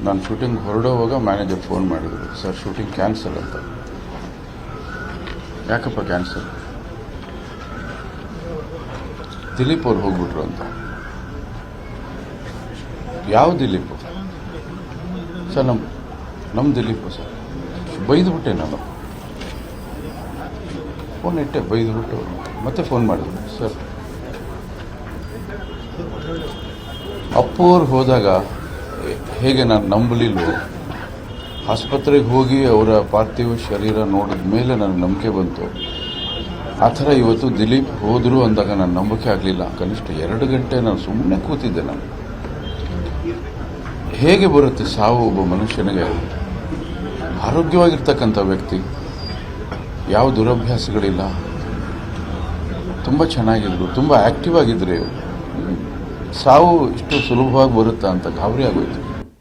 ನಾನು shooting ಹೊರಡೋವಾಗ manager phone ಮಾಡಿದರು, sir shooting cancel ಅಂತ. ಯಾಕಪ್ಪ ಕ್ಯಾನ್ಸಲ್? ದಿಲೀಪ್ ಅವ್ರು ಹೋಗ್ಬಿಟ್ರು ಅಂತ. ಯಾವ ದಿಲೀಪ್ ಸರ್? ನಮ್ಮ ದಿಲೀಪು ಸರ್. ಬೈದುಬಿಟ್ಟೆ ನಾನು, ಫೋನ್ ಇಟ್ಟೆ, ಬೈದುಬಿಟ್ಟು ಮತ್ತೆ ಫೋನ್ ಮಾಡಿದ್ರು. ಸರ್ ಅಪ್ಪವ್ರು ಹೋದಾಗ ಹೇಗೆ ನಾನು ನಂಬಲಿಲ್ವೋ, ಆಸ್ಪತ್ರೆಗೆ ಹೋಗಿ ಅವರ ಪಾರ್ಥಿವ ಶರೀರ ನೋಡಿದ ಮೇಲೆ ನನಗೆ ನಂಬಿಕೆ ಬಂತು. ಆ ಥರ ಇವತ್ತು ದಿಲೀಪ್ ಹೋದರು ಅಂದಾಗ ನಾನು ನಂಬಿಕೆ ಆಗಲಿಲ್ಲ. ಕನಿಷ್ಠ 2 ಗಂಟೆ ನಾನು ಸುಮ್ಮನೆ ಕೂತಿದ್ದೆ. ನಾನು ಹೇಗೆ ಬರುತ್ತೆ ಸಾವು ಒಬ್ಬ ಮನುಷ್ಯನಿಗೆ? ಆರೋಗ್ಯವಾಗಿರ್ತಕ್ಕಂಥ ವ್ಯಕ್ತಿ, ಯಾವ ದುರಭ್ಯಾಸಗಳಿಲ್ಲ, ತುಂಬ ಚೆನ್ನಾಗಿದ್ರು, ತುಂಬ ಆ್ಯಕ್ಟಿವ್ ಆಗಿದ್ರು. ಸಾವು ಇಷ್ಟು ಸುಲಭವಾಗಿ ಬರುತ್ತಾ ಅಂತ ಗಾಬರಿ ಆಗೋಯ್ತು.